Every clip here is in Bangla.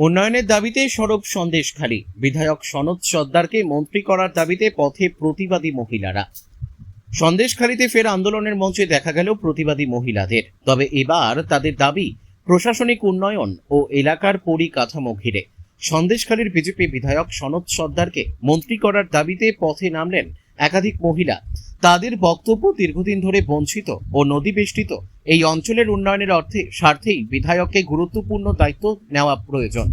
উন্নয়নের দাবিতে সরব সন্দেশখালী। বিধায়ক সনৎ সর্দারকে মন্ত্রী করার দাবিতে পথে প্রতিবাদী মহিলারা। সন্দেশখালীতে ফের আন্দোলনের মঞ্চে দেখা গেল প্রতিবাদী মহিলাদের। তবে এবার তাদের দাবি প্রশাসনিক উন্নয়ন ও এলাকার পরিকাঠামো ঘিরে। সন্দেশখালীর বিজেপি বিধায়ক সনৎ সর্দারকে মন্ত্রী করার দাবিতে পথে নামলেন একাধিক মহিলা। তাদের বক্তব্য, দীর্ঘদিন ধরে বঞ্চিত ও নদী বেষ্টিত এই অঞ্চলের উন্নয়নের স্বার্থেই বিধায়ককে গুরুত্বপূর্ণ দায়িত্ব নেওয়া প্রয়োজন।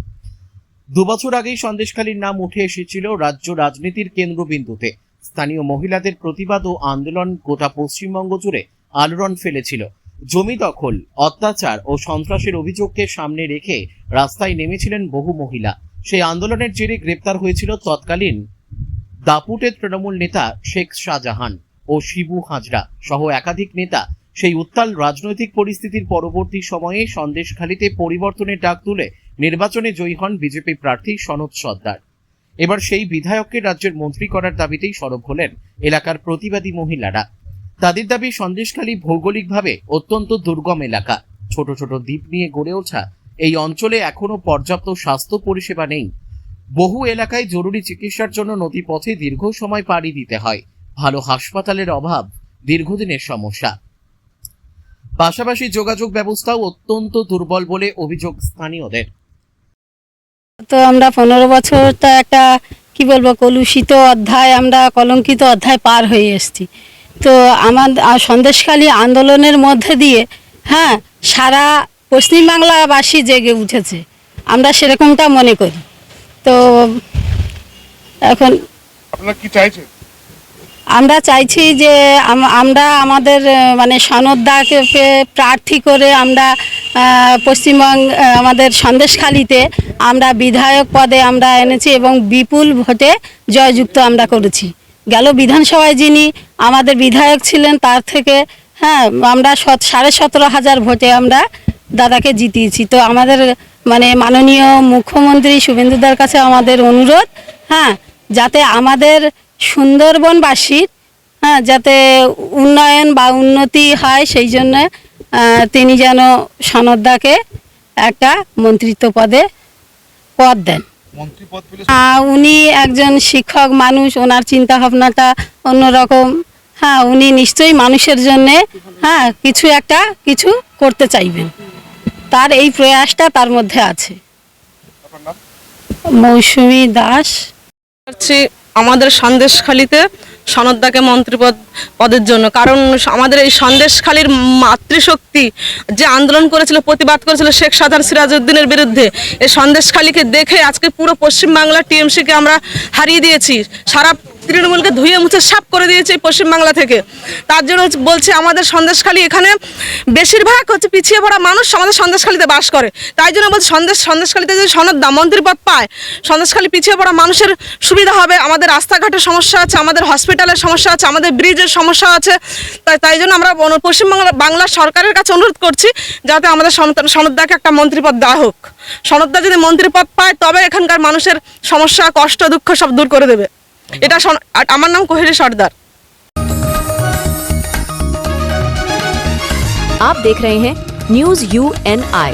2 বছর আগেই সন্দেশখালীর নাম উঠে এসেছিল রাজ্য রাজনীতির কেন্দ্রবিন্দুতে। স্থানীয় মহিলাদের প্রতিবাদ ও আন্দোলন গোটা পশ্চিমবঙ্গ জুড়ে আলোড়ন ফেলেছিল। জমি দখল, অত্যাচার ও সন্ত্রাসের অভিযোগকে সামনে রেখে রাস্তায় নেমেছিলেন বহু মহিলা। সেই আন্দোলনের জেরে গ্রেপ্তার হয়েছিল তৎকালীন দাপুটের তৃণমূল নেতা শেখ শাহজাহান ও শিবু হাজরা সহ একাধিক নেতা। সেই উত্তাল রাজনৈতিক পরিস্থিতির পরবর্তী সময়ে সন্দেশখালীতে পরিবর্তনের ডাক তুলে নির্বাচনে জয়ী হন বিজেপি প্রার্থী সনৎ সর্দার। এবার সেই বিধায়ককে রাজ্যের মন্ত্রী করার দাবিতেই সরব হলেন এলাকার প্রতিবাদী মহিলারা। তাদের দাবি, সন্দেশখালী ভৌগোলিকভাবে অত্যন্ত দুর্গম এলাকা। ছোট ছোট দ্বীপ নিয়ে গড়ে ওঠা এই অঞ্চলে এখনো পর্যাপ্ত স্বাস্থ্য পরিষেবা নেই। বহু এলাকায় জরুরি চিকিৎসার জন্য নদীপথে দীর্ঘ সময় পাড়ি দিতে হয়। ভালো হাসপাতালের অভাব দীর্ঘদিনের সমস্যা। পাশাপাশি যোগাযোগ ব্যবস্থাও অত্যন্ত দুর্বল বলে অভিযোগ স্থানীয়দের। তো আমরা 15 বছরটা একটা কি বলবো কলুষিত অধ্যায়, আমরা কলঙ্কিত অধ্যায় পার হয়ে এসেছি। তো আমাদের সন্দেশখালী আন্দোলনের মধ্যে দিয়ে সারা পশ্চিমবাংলাবাসী জেগে উঠেছে, আমরা সেরকমটা মনে করি। তো এখন আপনারা কি চাইছেন? আমরা চাইছি যে আমরা আমাদের মানে সনৎদাকে প্রার্থী করে আমরা পশ্চিমবঙ্গ আমাদের সন্দেশখালীতে আমরা বিধায়ক পদে আমরা এনেছি এবং বিপুল ভোটে জয়যুক্ত আমরা করেছি। গেল বিধানসভায় যিনি আমাদের বিধায়ক ছিলেন তার থেকে আমরা 17,500 ভোটে আমরা দাদাকে জিতিয়েছি। তো আমাদের মানে মাননীয় মুখ্যমন্ত্রী শুভেন্দুদার কাছে আমাদের অনুরোধ, যাতে আমাদের সুন্দরবনবাসীর যাতে উন্নয়ন বা উন্নতি হয়, সেই জন্য তিনি যেন সনৎদাকে একটা মন্ত্রিত্ব পদ দেন। উনি একজন শিক্ষক মানুষ, ওনার চিন্তা ভাবনাটা অন্যরকম। উনি নিশ্চয়ই মানুষের জন্যে কিছু করতে চাইবেন, তার এই প্রয়াসটা তার মধ্যে আছে। মৌসুমী দাস। আমাদের সন্দেশখালীতে সনৎদাকে মন্ত্রী পদের জন্য, কারণ আমাদের এই সন্দেশখালীর মাতৃশক্তি যে আন্দোলন করেছিল, প্রতিবাদ করেছিল শেখ শাহজাহান সিরাজউদ্দিনের বিরুদ্ধে, এই সন্দেশখালীকে দেখে আজকে পুরো পশ্চিমবাংলা টিএমসিকে আমরা হারিয়ে দিয়েছি। সারা তৃণমূলকে ধুয়ে মুছে সাফ করে দিয়েছে এই পশ্চিমবাংলা থেকে। তার জন্য বলছি আমাদের সন্দেশখালী, এখানে বেশিরভাগ পিছিয়ে পড়া মানুষ আমাদের সন্দেশখালীতে বাস করে। তাই জন্য বলছি সন্দেশখালীতে যদি সনৎদা মন্ত্রী পদ পায়, সন্দেশখালী পিছিয়ে পড়া মানুষের সুবিধা হবে। আমাদের রাস্তাঘাটের সমস্যা আছে, আমাদের হসপিটালের সমস্যা আছে, আমাদের ব্রিজের সমস্যা আছে। তাই জন্য আমরা বাংলা সরকারের কাছে অনুরোধ করছি যাতে আমাদের সনৎদাকে একটা মন্ত্রী পদ দেওয়া হোক। সনৎদা যদি মন্ত্রী পদ পায় তবে এখানকার মানুষের সমস্যা, কষ্ট, দুঃখ সব দূর করে দেবে। এটা আমার নাম কোহেলি সর্দার। आप देख रहे हैं न्यूज़ UNI।